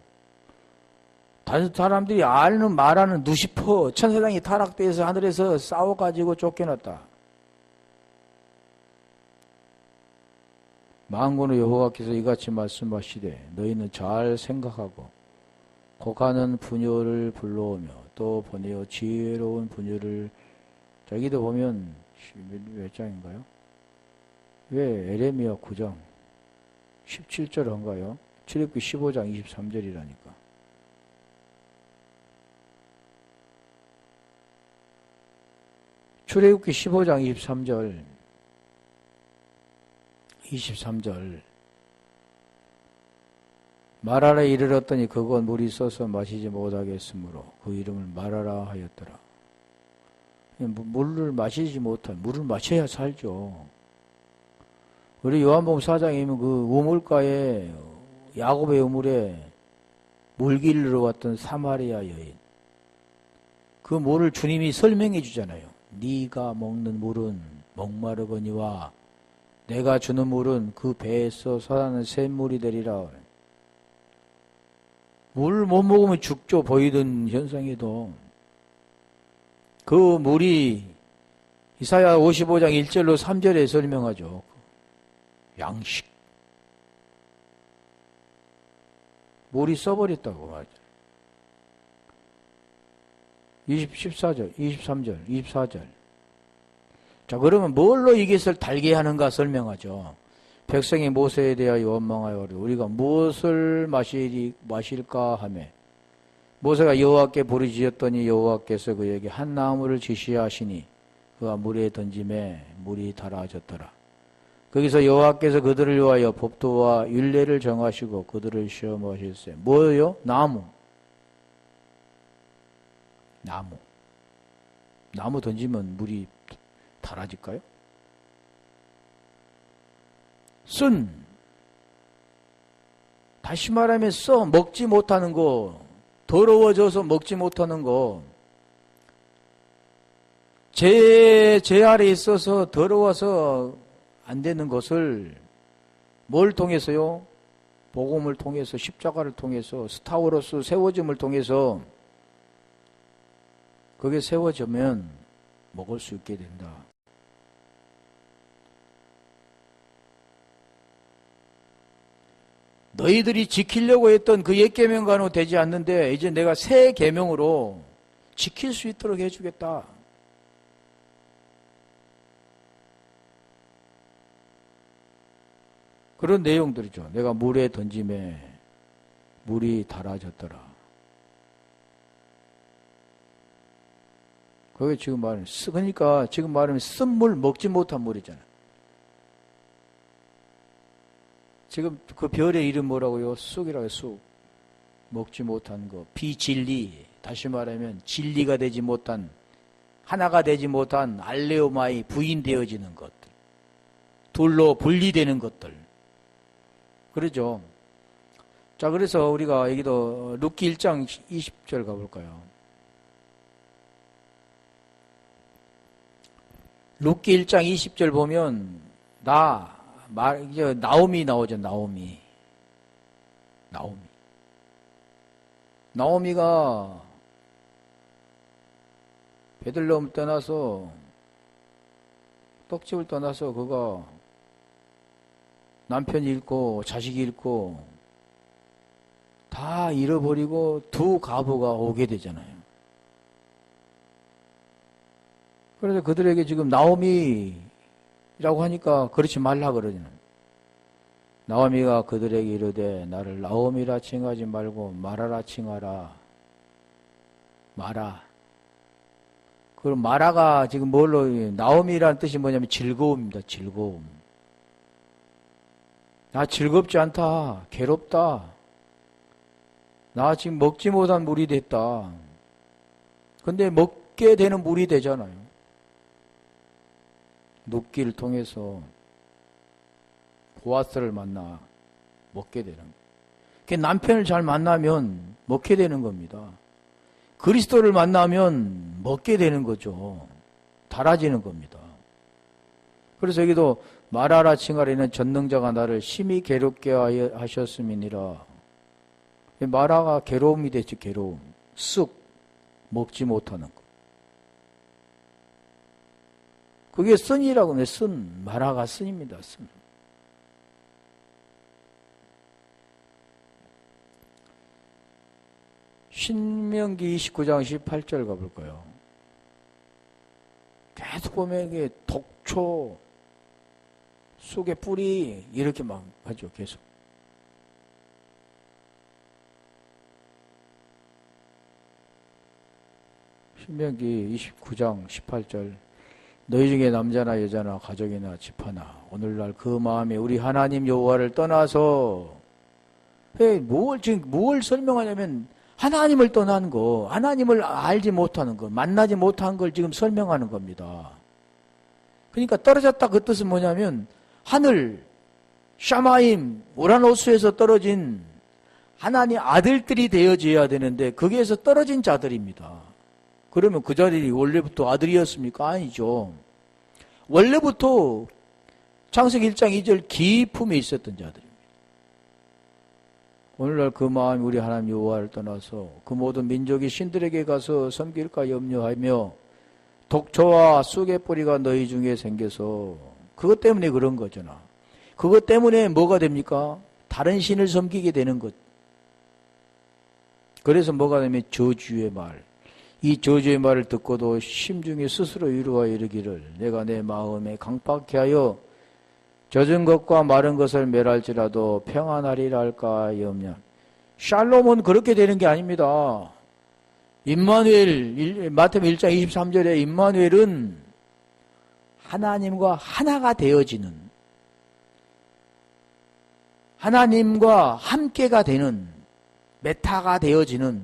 Speaker 1: 다른 사람들이 말하는 누시퍼 천사장이 타락돼서 하늘에서 싸워가지고 쫓겨났다. 만군의 여호와께서 이같이 말씀하시되 너희는 잘 생각하고 고가는 부녀를 불러오며 또 보내어 지혜로운 부녀를. 여기도 보면 몇 장인가요? 왜 예레미야 9장 17절 한가요? 출애굽기 15장 23절이라니까. 출애굽기 15장 23절 마라라 이르렀더니 그곳 물이 쏘서 마시지 못하겠으므로 그 이름을 마라라 하였더라. 물을 마시지 못한, 물을 마셔야 살죠. 우리 요한복음 4장에 있는 그 우물가에 야곱의 우물에 물길로 왔던 사마리아 여인. 그 물을 주님이 설명해 주잖아요. 네가 먹는 물은 목마르거니와 내가 주는 물은 그 배에서 솟아나는 샘물이 되리라. 물 못 먹으면 죽죠. 보이던 현상에도. 그 물이 이사야 55장 1절로 3절에 설명하죠. 양식. 물이 써버렸다고 말이죠. 14절, 23절, 24절. 자, 그러면 뭘로 이것을 달게 하는가 설명하죠. 백성이 모세에 대하여 원망하여 이르되 우리가 무엇을 마실까 하며 모세가 여호와께 부르짖었더니 여호와께서 그에게 한 나무를 지시하시니 그가 물에 던짐에 물이 달아졌더라. 거기서 여호와께서 그들을 위하여 법도와 율례를 정하시고 그들을 시험하셨어요. 뭐예요? 나무 던지면 물이 달아질까요? 쓴, 다시 말하면 먹지 못하는 거, 더러워져서 먹지 못하는 거, 제 아래에 있어서 더러워서 안 되는 것을 뭘 통해서요? 복음을 통해서, 십자가를 통해서, 스타워로서 세워짐을 통해서 그게 세워지면 먹을 수 있게 된다. 너희들이 지키려고 했던 그 옛 계명과는 되지 않는데 이제 내가 새 계명으로 지킬 수 있도록 해주겠다. 그런 내용들이죠. 내가 물에 던짐에 물이 달아졌더라. 그게 지금 말하는, 그러니까 지금 말하면 쓴 물, 먹지 못한 물이잖아요. 지금 그 별의 이름 뭐라고요? 쑥이라고요, 쑥. 먹지 못한 거. 비진리. 다시 말하면 진리가 되지 못한, 하나가 되지 못한 알레오마이 부인되어지는 것들. 둘로 분리되는 것들. 그러죠. 자, 그래서 우리가 여기도 룻기 1장 20절 가볼까요? 룻기 1장 20절 보면 나오미 나오죠. 나오미가 베들레헴 떠나서 떡집을 떠나서 그가 남편이 잃고 자식이 잃고 다 잃어버리고 두 가부가 오게 되잖아요. 그래서 그들에게 지금 나오미라고 하니까 그렇지 말라 그러잖아요. 나오미가 그들에게 이르되 나를 나오미라 칭하지 말고 마라라 칭하라. 마라. 그럼 마라가 지금 뭘로, 나오미라는 뜻이 뭐냐면 즐거움입니다. 즐거움. 나 즐겁지 않다. 괴롭다. 나 지금 먹지 못한 물이 됐다. 근데 먹게 되는 물이 되잖아요. 눕기를 통해서 보아스를 만나 먹게 되는 거예요. 남편을 잘 만나면 먹게 되는 겁니다. 그리스도를 만나면 먹게 되는 거죠. 달아지는 겁니다. 그래서 여기도 말하라 칭하리는 전능자가 나를 심히 괴롭게 하셨음이니라. 마라가 괴로움이 됐지. 괴로움. 쑥 먹지 못하는 거. 그게 쓴이라고 하면 쓴. 마라가 쓴입니다. 쓴. 신명기 29장 18절 가볼까요? 계속 보면 이게 독초, 쑥의 뿌리 이렇게 막 하죠. 계속. 신명기 29장 18절 너희 중에 남자나 여자나 가족이나 집하나 오늘날 그 마음에 우리 하나님 여호와를 떠나서 뭘 설명하냐면 하나님을 떠난 거, 하나님을 알지 못하는 거, 만나지 못한 걸 지금 설명하는 겁니다. 그러니까 떨어졌다 그 뜻은 뭐냐면 하늘, 샤마임, 우라노스에서 떨어진 하나님 아들들이 되어져야 되는데 거기에서 떨어진 자들입니다. 그러면 그 자들이 원래부터 아들이었습니까? 아니죠. 원래부터 창세기 1장 2절 기품에 있었던 자들입니다. 오늘날 그 마음이 우리 하나님 여호와를 떠나서 그 모든 민족이 신들에게 가서 섬길까 염려하며 독초와 쑥의 뿌리가 너희 중에 생겨서 그것 때문에 그런 거잖아. 그것 때문에 뭐가 됩니까? 다른 신을 섬기게 되는 것. 그래서 뭐가 되면 저주의 말. 이 저주의 말을 듣고도 심중에 스스로 위로하여 이르기를 내가 내 마음에 강팍케 하여 젖은 것과 마른 것을 멸할지라도 평안하리라 할까 염려. 샬롬은 그렇게 되는 게 아닙니다. 임마누엘, 마태복음 1장 23절에 임마누엘은 하나님과 하나가 되어지는, 하나님과 함께가 되는, 메타가 되어지는,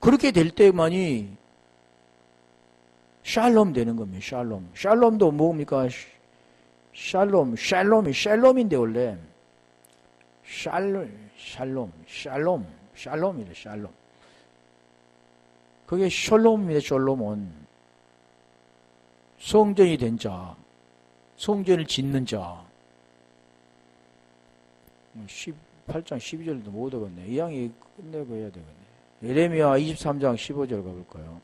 Speaker 1: 그렇게 될 때만이 샬롬 되는 겁니다. 샬롬. 샬롬도 뭡니까? 샬롬인데 원래 샬롬이래. 샬롬. 그게 샬롬입니다. 샬롬은 성전이 된 자, 성전을 짓는 자. 18장 12절도 못 하겠네. 이 양이 끝내고 해야 되겠네. 예레미야 23장 15절 가볼까요?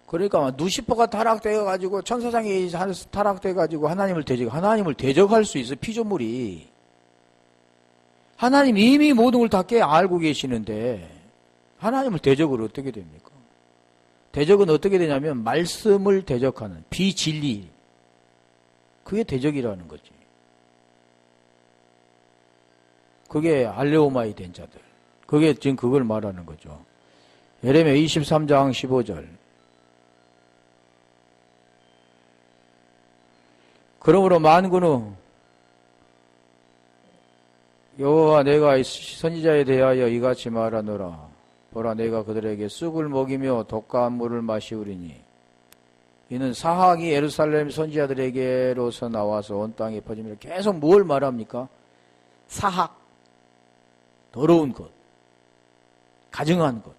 Speaker 1: 그러니까 누시퍼가 타락되어가지고 천사장이 타락돼가지고 하나님을 대적할 수 있어. 피조물이. 하나님 이미 모든 걸 다 알고 계시는데 하나님을 대적을 어떻게 됩니까? 대적은 어떻게 되냐면 말씀을 대적하는 비진리. 그게 대적이라는 거지. 그게 알레오마이 된 자들. 그게 지금 그걸 말하는 거죠. 예레미야 23장 15절. 그러므로 만군은 여호와 내가 선지자에 대하여 이같이 말하노라. 보라 내가 그들에게 쑥을 먹이며 독가한 물을 마시우리니 이는 사학이 예루살렘 선지자들에게로서 나와서 온 땅에 퍼지며 계속 뭘 말합니까? 사학, 더러운 것, 가증한 것.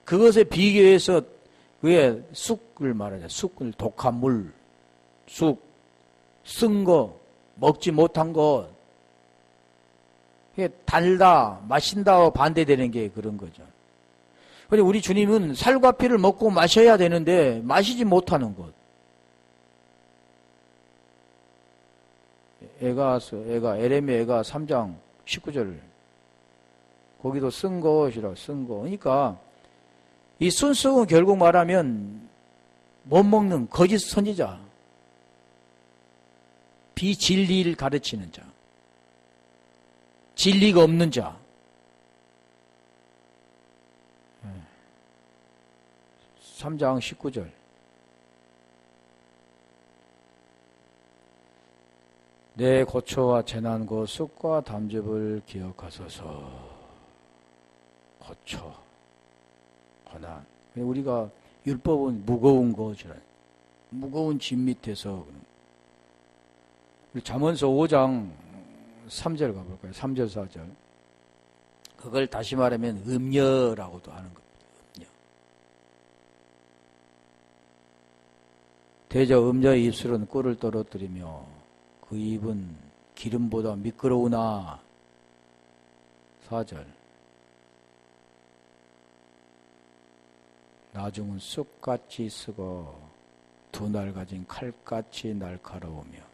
Speaker 1: 그것에 비교해서 그의 쑥을 말하자. 쑥을 독한 물, 쑥, 쓴 거, 먹지 못한 것, 달다, 마신다와 반대되는 게 그런 거죠. 근데 우리 주님은 살과 피를 먹고 마셔야 되는데 마시지 못하는 것. 에레미야 3장 19절. 거기도 쓴 것이라 쓴 거. 그러니까 이 순수은 결국 말하면 못 먹는 거짓 선지자. 비진리를 가르치는 자. 진리가 없는 자. 3장 19절. 내 고초와 재난과 쑥과 담즙을 기억하소서. 고초, 고난. 우리가 율법은 무거운 것이라. 무거운 짐 밑에서. 우리 잠언서 5장 3절 가볼까요? 3절 4절. 그걸 다시 말하면 음녀라고도 하는 겁니다. 음녀. 대저 음녀의 입술은 꿀을 떨어뜨리며 그 입은 기름보다 미끄러우나. 4절. 나중은 쑥같이 쓰고 두 날 가진 칼같이 날카로우며.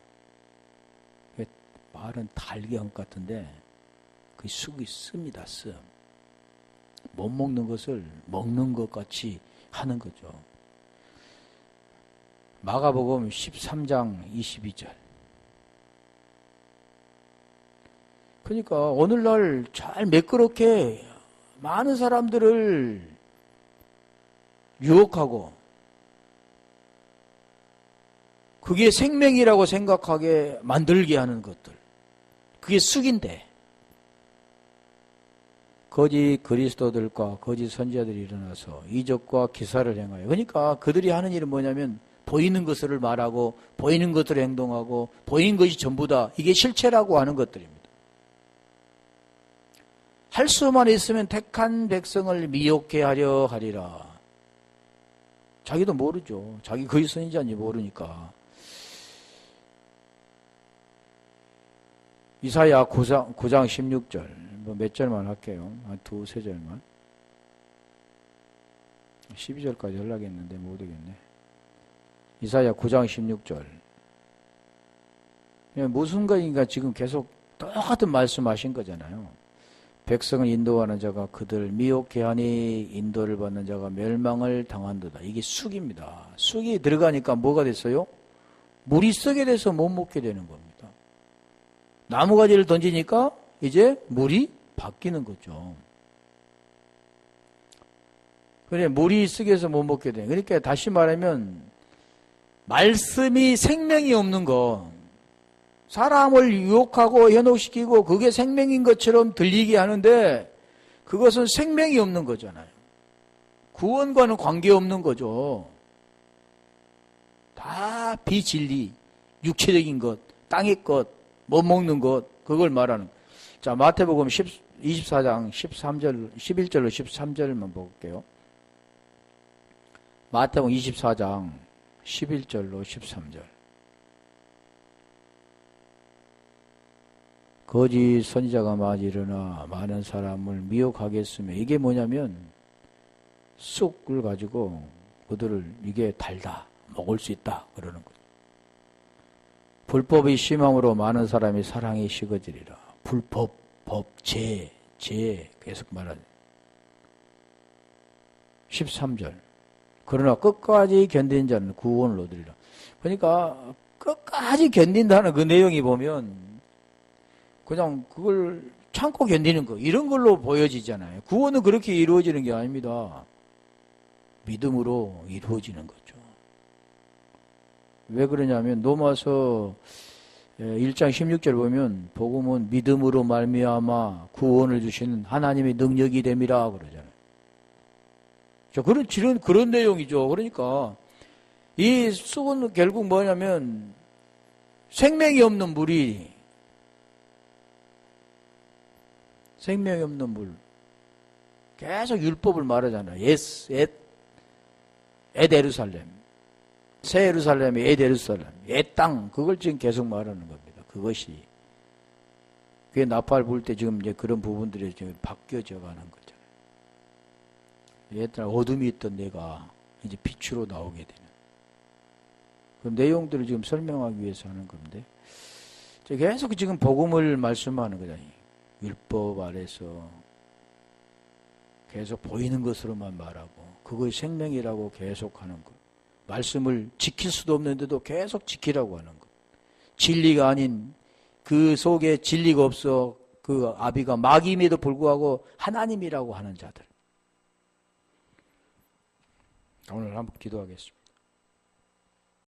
Speaker 1: 말은 달걀 같은데 그 쑥이 씁니다. 씁. 못 먹는 것을 먹는 것 같이 하는 거죠. 마가복음 13장 22절. 그러니까 오늘날 잘 매끄럽게 많은 사람들을 유혹하고 그게 생명이라고 생각하게 만들게 하는 것들. 그게 쑥인데 거짓 그리스도들과 거짓 선지자들이 일어나서 이적과 기사를 행하여. 그러니까 그들이 하는 일은 뭐냐면 보이는 것을 말하고 보이는 것을 행동하고 보이는 것이 전부다. 이게 실체라고 하는 것들입니다. 할 수만 있으면 택한 백성을 미혹해 하려 하리라. 자기도 모르죠. 자기 거짓 선지자인지 모르니까. 이사야 9장 16절. 몇 절만 할게요. 한 두세 절만. 12절까지 하려고 했는데 못 하겠네. 이사야 9장 16절. 무슨 거인가 지금 계속 똑같은 말씀하신 거잖아요. 백성을 인도하는 자가 그들 미혹해 하니 인도를 받는 자가 멸망을 당한도다. 이게 쑥입니다. 쑥이 들어가니까 뭐가 됐어요? 물이 썩게 돼서 못 먹게 되는 겁니다. 나무가지를 던지니까 이제 물이 바뀌는 거죠. 그래, 물이 썩여서 못 먹게 돼. 그러니까 다시 말하면 말씀이 생명이 없는 거, 사람을 유혹하고 현혹시키고 그게 생명인 것처럼 들리게 하는데 그것은 생명이 없는 거잖아요. 구원과는 관계없는 거죠. 다 비진리, 육체적인 것, 땅의 것, 못 먹는 것, 그걸 말하는 거예요. 자, 마태복음 24장 13절, 11절로 13절만 볼게요. 마태복음 24장 11절로 13절. 거짓 선지자가 많이 일어나 많은 사람을 미혹하겠으며, 이게 뭐냐면 쑥을 가지고 그들을 이게 달다, 먹을 수 있다 그러는 거예요. 불법이 심함으로 많은 사람이 사랑이 식어지리라. 불법, 법, 죄 계속 말하죠. 13절. 그러나 끝까지 견딘 자는 구원을 얻으리라. 그러니까 끝까지 견딘다는 그 내용이 보면 그냥 그걸 참고 견디는 거, 이런 걸로 보여지잖아요. 구원은 그렇게 이루어지는 게 아닙니다. 믿음으로 이루어지는 거죠. 왜 그러냐면 로마서 1장 16절 보면 복음은 믿음으로 말미암아 구원을 주시는 하나님의 능력이 됨이라 그러잖아요. 그런 내용이죠. 그러니까 이 쑥은 결국 뭐냐면 생명이 없는 물이, 생명이 없는 물, 계속 율법을 말하잖아요. 엣 에루살렘, 새 예루살렘이 엣 에루살렘, 엣 땅, 그걸 지금 계속 말하는 겁니다. 그것이 그게 나팔 불 때 지금 이제 그런 부분들이 지금 바뀌어져 가는 거잖아요. 옛날 어둠이 있던 내가 이제 빛으로 나오게 되는 그 내용들을 지금 설명하기 위해서 하는 건데, 계속 지금 복음을 말씀하는 거잖아요. 율법 아래서 계속 보이는 것으로만 말하고 그것이 생명이라고 계속 하는 것. 말씀을 지킬 수도 없는데도 계속 지키라고 하는 것. 진리가 아닌 그 속에 진리가 없어 그 아비가 마귀임에도 불구하고 하나님이라고 하는 자들. 오늘 한번 기도하겠습니다.